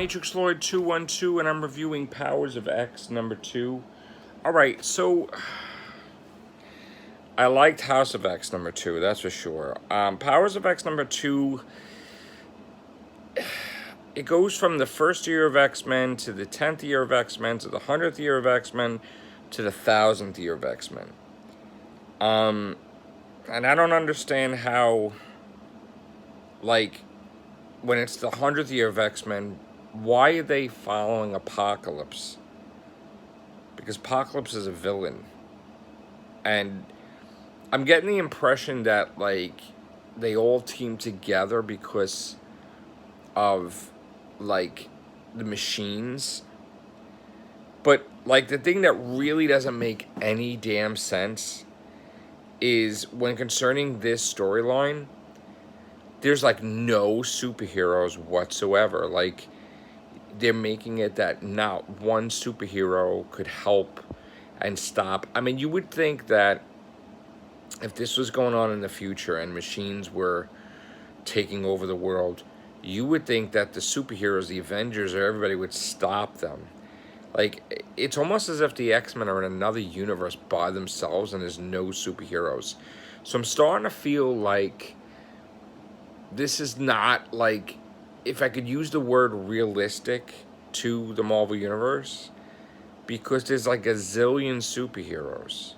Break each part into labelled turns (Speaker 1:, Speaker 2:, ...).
Speaker 1: Matrix Lloyd 212, and I'm reviewing Powers of X number 2. Alright, so I liked House of X number 2, that's for sure. Powers of X number 2, it goes from the first year of X-Men to the 10th year of X-Men to the 100th year of X-Men to the 1000th year of X-Men. And I don't understand how, like, when it's the 100th year of X-Men, why are they following Apocalypse? Because Apocalypse is a villain. And I'm getting the impression that, like, they all team together because of, like, the machines. But, like, the thing that really doesn't make any damn sense is when concerning this storyline, there's, like, no superheroes whatsoever. Like, they're making it that not one superhero could help and stop. I mean, you would think that if this was going on in the future and machines were taking over the world, you would think that the superheroes, the Avengers, or everybody would stop them. Like, it's almost as if the X-Men are in another universe by themselves and there's no superheroes. So I'm starting to feel like this is not, like, if I could use the word realistic to the Marvel Universe, because there's like a zillion superheroes.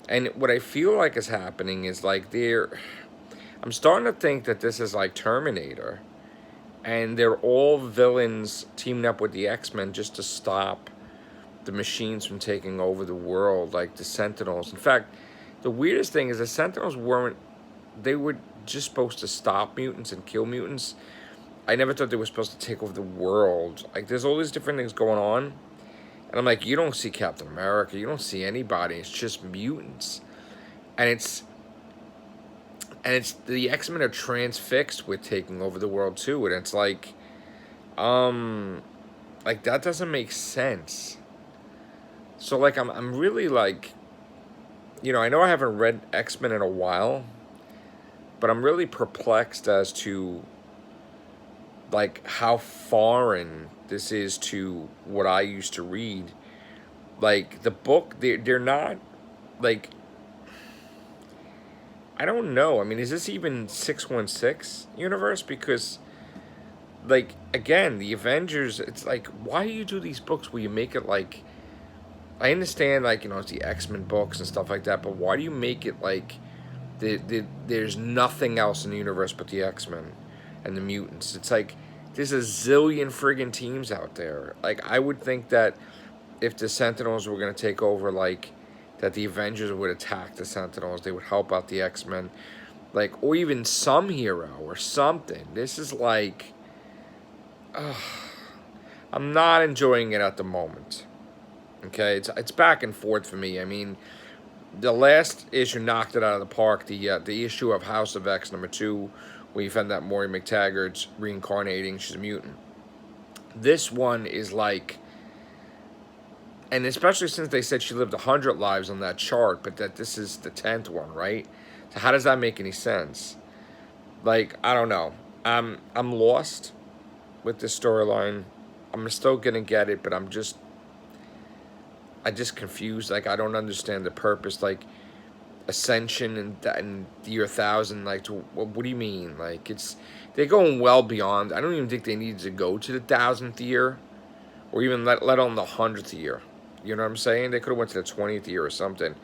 Speaker 1: And what I feel like is happening is like I'm starting to think that this is like Terminator, and they're all villains teaming up with the X-Men just to stop the machines from taking over the world, like the Sentinels. In fact, the weirdest thing is the Sentinels they were just supposed to stop mutants and kill mutants. I never thought they were supposed to take over the world. Like, there's all these different things going on. And I'm like, you don't see Captain America. You don't see anybody. It's just mutants. And it's the X-Men are transfixed with taking over the world too. And it's like that doesn't make sense. So, like, I'm really, like, I know I haven't read X-Men in a while, but I'm really perplexed as to, like, how foreign this is to what I used to read. Like, the book, they're not, like, I don't know. I mean, is this even 616 universe? Because, like, again, the Avengers, it's like, why do you do these books where you make it like, I understand, like, it's the X-Men books and stuff like that, but why do you make it like there's nothing else in the universe but the X-Men and the mutants? It's like, there's a zillion friggin' teams out there. Like, I would think that if the Sentinels were going to take over, like, that the Avengers would attack the Sentinels. They would help out the X-Men. Like, or even some hero or something. This is like, I'm not enjoying it at the moment. Okay, it's back and forth for me. I mean, the last issue knocked it out of the park. The issue of House of X number 2, where you found that Maury McTaggart's reincarnating. She's a mutant. This one is like, and especially since they said she lived 100 lives on that chart, but that this is the 10th one, right? So how does that make any sense? Like, I don't know. I'm lost with this storyline. I'm still gonna get it, but I just confused. Like, I don't understand the purpose. Like, Ascension and year 1000. Like, what do you mean? Like, they're going well beyond. I don't even think they needed to go to the 1000th year, or even let alone the 100th year. You know what I'm saying? They could have went to the 20th year or something.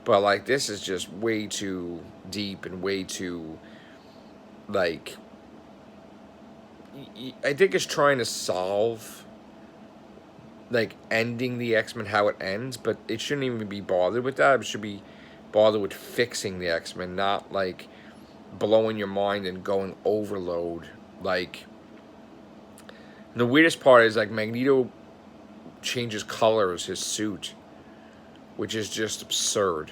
Speaker 1: But, like, this is just way too deep and way too, like, I think it's trying to solve, like, ending the X-Men, how it ends, but it shouldn't even be bothered with that. It should be bothered with fixing the X-Men, not, like, blowing your mind and going overload. Like, the weirdest part is, like, Magneto changes colors, his suit, which is just absurd.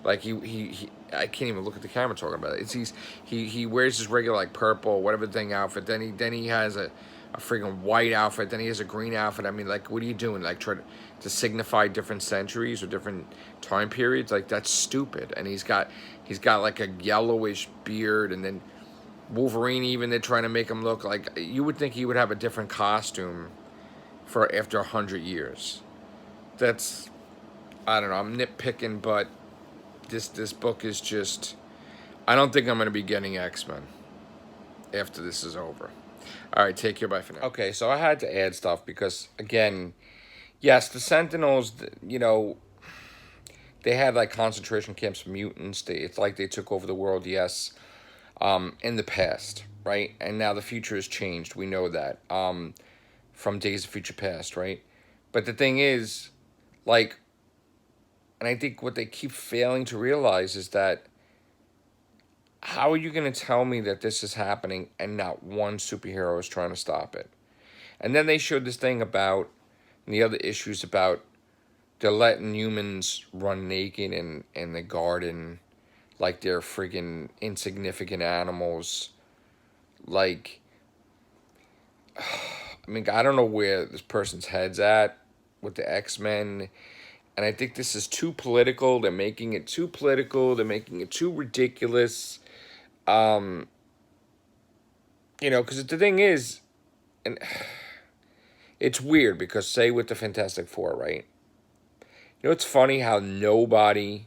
Speaker 1: Like, he I can't even look at the camera talking about it. He wears his regular, like, purple, whatever thing outfit. Then he has a freaking white outfit. Then he has a green outfit. I mean, like, what are you doing? Like, try to signify different centuries or different time periods? Like, that's stupid. And he's got like a yellowish beard, and then Wolverine, even they're trying to make him look like, you would think he would have a different costume for after 100 years. That's, I don't know. I'm nitpicking, but this book is just. I don't think I'm going to be getting X-Men after this is over. All right, take care. Bye for now. Okay, so I had to add stuff because, again, yes, the Sentinels, they had like concentration camps for mutants. It's like they took over the world, yes, in the past, right? And now the future has changed. We know that from Days of Future Past, right? But the thing is, like, and I think what they keep failing to realize is that how are you going to tell me that this is happening and not one superhero is trying to stop it? And then they showed this thing about, and the other issues about, they're letting humans run naked in the garden like they're friggin' insignificant animals. Like, I mean, I don't know where this person's head's at with the X-Men. And I think this is too political. They're making it too political. They're making it too ridiculous. Because the thing is, and it's weird because, say, with the Fantastic Four, right? It's funny how nobody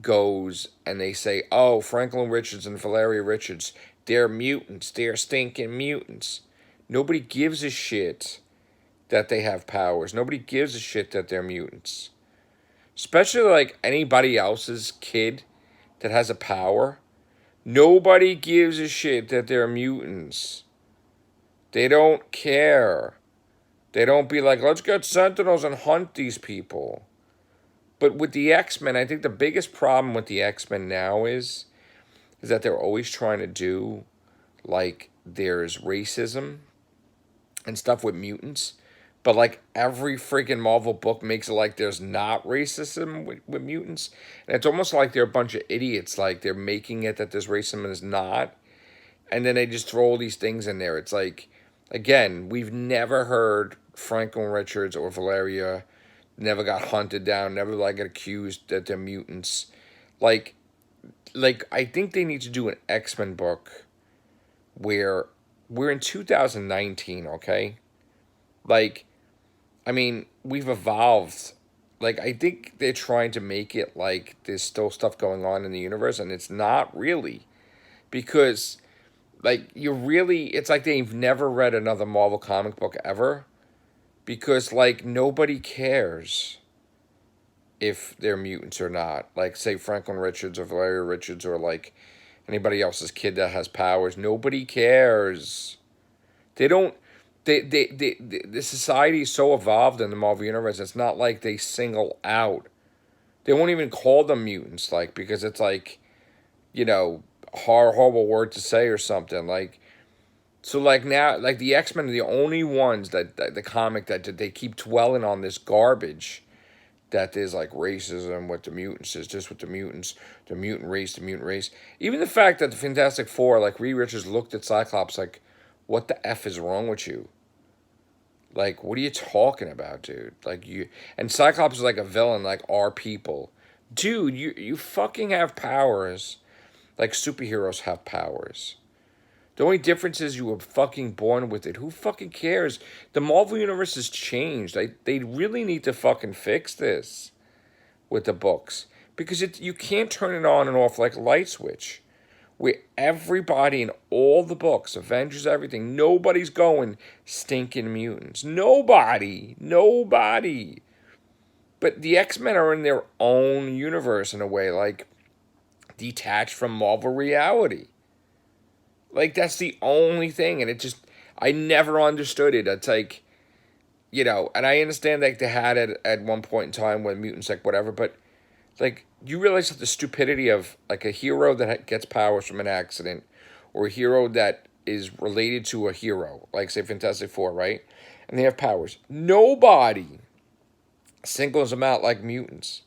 Speaker 1: goes and they say, oh, Franklin Richards and Valeria Richards, they're mutants. They're stinking mutants. Nobody gives a shit that they have powers. Nobody gives a shit that they're mutants. Especially like anybody else's kid that has a power. Nobody gives a shit that they're mutants. They don't care. They don't be like, let's get Sentinels and hunt these people. But with the X-Men, I think the biggest problem with the X-Men now is that they're always trying to do, like, there's racism and stuff with mutants. But, like, every freaking Marvel book makes it like there's not racism with mutants. And it's almost like they're a bunch of idiots. Like, they're making it that there's racism and there's not. And then they just throw all these things in there. It's like, again, we've never heard Franklin Richards or Valeria never got hunted down, never like get accused that they're mutants. Like I think they need to do an X-Men book where we're in 2019, okay? Like, I mean, we've evolved. Like, I think they're trying to make it like there's still stuff going on in the universe, and it's not really. Because, like, it's like they've never read another Marvel comic book ever. Because, like, nobody cares if they're mutants or not. Like, say, Franklin Richards or Valeria Richards or, like, anybody else's kid that has powers. Nobody cares. They don't... the society is so evolved in the Marvel Universe, it's not like they single out. They won't even call them mutants, like, because it's, like, horrible word to say or something. Like, so, like, now, like, the X-Men are the only ones that the comic that they keep dwelling on this garbage that there's, like, racism with the mutants, is just with the mutants, the mutant race, the mutant race. Even the fact that the Fantastic Four, like, Reed Richards looked at Cyclops like, what the F is wrong with you? Like, what are you talking about, dude? Like, and Cyclops is like a villain, like, our people. Dude, you fucking have powers like superheroes have powers. The only difference is you were fucking born with it. Who fucking cares? The Marvel Universe has changed. They really need to fucking fix this with the books. Because you can't turn it on and off like a light switch. Where everybody in all the books, Avengers, everything, nobody's going stinking mutants. Nobody. Nobody. But the X-Men are in their own universe in a way, like, detached from Marvel reality. Like, that's the only thing, and I never understood it. It's like, and I understand, like, they had it at one point in time when mutants, like, whatever, but, like, you realize that the stupidity of, like, a hero that gets powers from an accident, or a hero that is related to a hero, like, say, Fantastic Four, right? And they have powers. Nobody singles them out like mutants.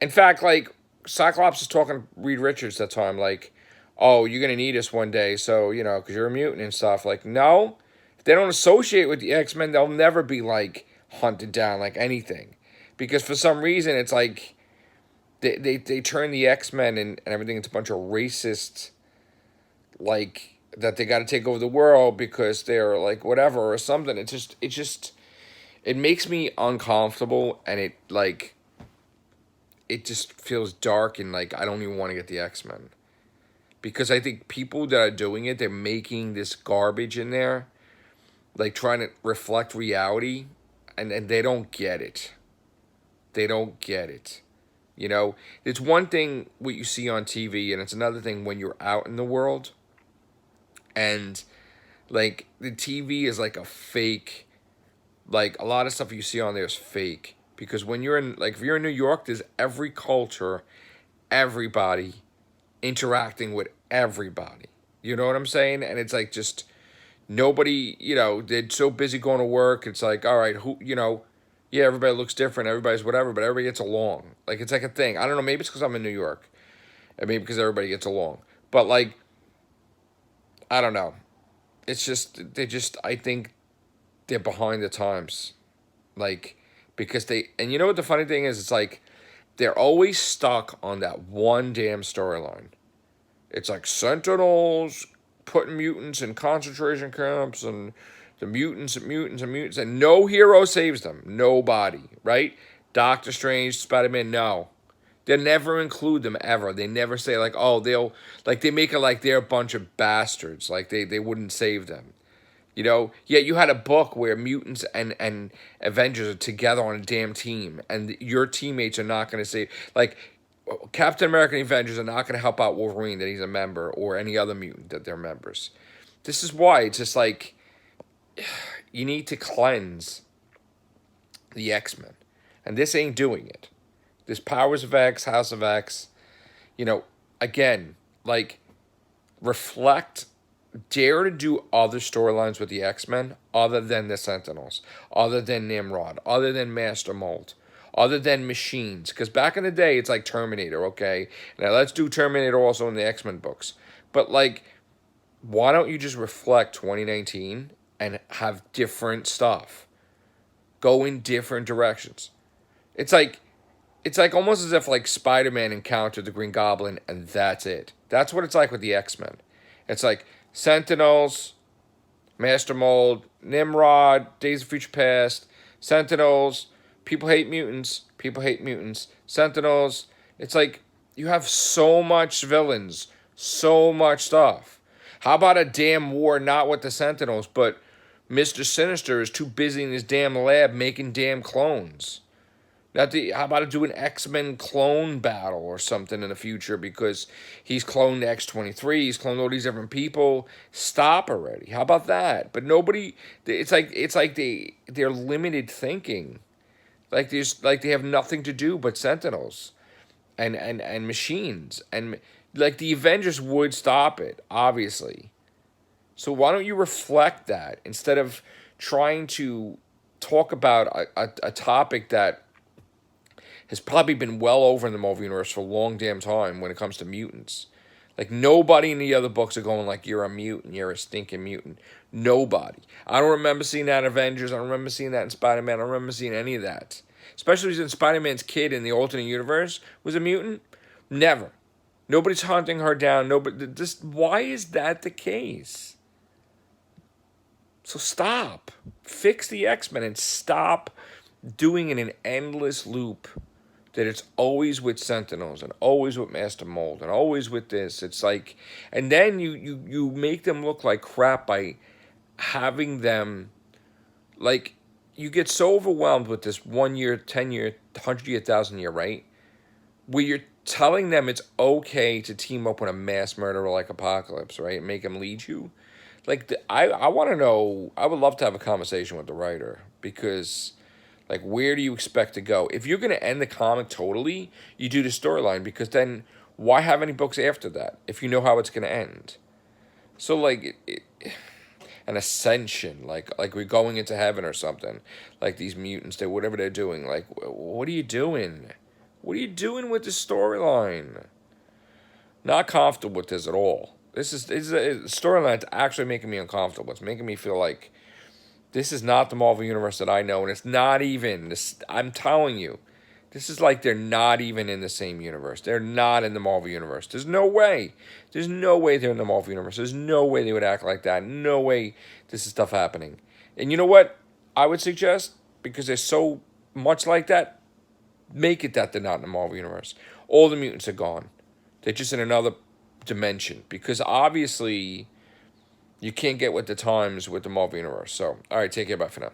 Speaker 1: In fact, like, Cyclops is talking to Reed Richards that time, like, oh, you're going to need us one day, so, because you're a mutant and stuff. Like, no. If they don't associate with the X-Men, they'll never be, like, hunted down like anything. Because for some reason, it's like, they turn the X-Men and everything into a bunch of racist, like that they got to take over the world because they're like whatever or something. It makes me uncomfortable, and it just feels dark, and like I don't even want to get the X-Men because I think people that are doing it, they're making this garbage in there, like trying to reflect reality, and they don't get it. They don't get it. You know, it's one thing what you see on TV, and it's another thing when you're out in the world, and like the TV is like a fake. Like a lot of stuff you see on there is fake because when you're in, like, if you're in New York, there's every culture, everybody interacting with everybody. You know what I'm saying? And it's like just nobody, they're so busy going to work. It's like, all right, yeah, everybody looks different, everybody's whatever, but everybody gets along. Like, it's like a thing. I don't know, maybe it's because I'm in New York, and maybe because everybody gets along. But, like, I don't know. It's just, I think they're behind the times. Like, because and you know what the funny thing is? It's like, they're always stuck on that one damn storyline. It's like Sentinels putting mutants in concentration camps, and the mutants, and no hero saves them. Nobody, right? Doctor Strange, Spider-Man, no. They never include them ever. They never say like, oh, they make it like they're a bunch of bastards. Like they wouldn't save them. Yeah, you had a book where mutants and Avengers are together on a damn team, and your teammates are not going to say, like, Captain America and Avengers are not going to help out Wolverine that he's a member, or any other mutant that they're members. This is why it's just like, you need to cleanse the X-Men, and this ain't doing it. This Powers of X, House of X, again, like, reflect. Dare to do other storylines with the X-Men other than the Sentinels, other than Nimrod, other than Master Mold, other than machines. Because back in the day, it's like Terminator, okay? Now, let's do Terminator also in the X-Men books. But, like, why don't you just reflect 2019 and have different stuff? Go in different directions. It's like almost as if, like, Spider-Man encountered the Green Goblin and that's it. That's what it's like with the X-Men. It's like Sentinels, Master Mold, Nimrod, Days of Future Past, Sentinels, people hate mutants, Sentinels. It's like you have so much villains, so much stuff. How about a damn war not with the Sentinels, but Mr. Sinister is too busy in his damn lab making damn clones? How about do an X-Men clone battle or something in the future because he's cloned X-23, he's cloned all these different people. Stop already. How about that? But nobody, it's like they're limited thinking. Like they have nothing to do but Sentinels and machines. And like the Avengers would stop it, obviously. So why don't you reflect that instead of trying to talk about a topic that has probably been well over in the Marvel Universe for a long damn time when it comes to mutants. Like, nobody in the other books are going like, you're a mutant, you're a stinking mutant. Nobody. I don't remember seeing that in Avengers. I don't remember seeing that in Spider-Man. I don't remember seeing any of that. Especially since Spider-Man's kid in the alternate universe was a mutant. Never. Nobody's hunting her down. Why is that the case? So stop. Fix the X-Men and stop doing it in an endless loop. That it's always with Sentinels and always with Master Mold and always with this. It's like, and then you make them look like crap by having them, like, you get so overwhelmed with this 1 year, 10 year, 100 year, 1,000 year, right? Where you're telling them it's okay to team up with a mass murderer like Apocalypse, right? Make him lead you. Like, I want to know, I would love to have a conversation with the writer because, like, where do you expect to go? If you're going to end the comic totally, you do the storyline, because then why have any books after that if you know how it's going to end? So, like, an ascension, like we're going into heaven or something. Like, these mutants, whatever they're doing. Like, what are you doing? What are you doing with the storyline? Not comfortable with this at all. This is a storyline that's actually making me uncomfortable. It's making me feel like this is not the Marvel Universe that I know, and it's not even this. I'm telling you, This is like they're not even in the same universe. They're not in the Marvel universe. There's no way. There's no way they're in the Marvel universe. There's no way they would act like that. No way this is stuff happening. And you know what? I would suggest, because they're so much like that, make it that they're not in the Marvel universe. All the mutants are gone. They're just in another dimension. Because obviously, you can't get with the times with the Marvel universe. So, all right, take care. Bye for now.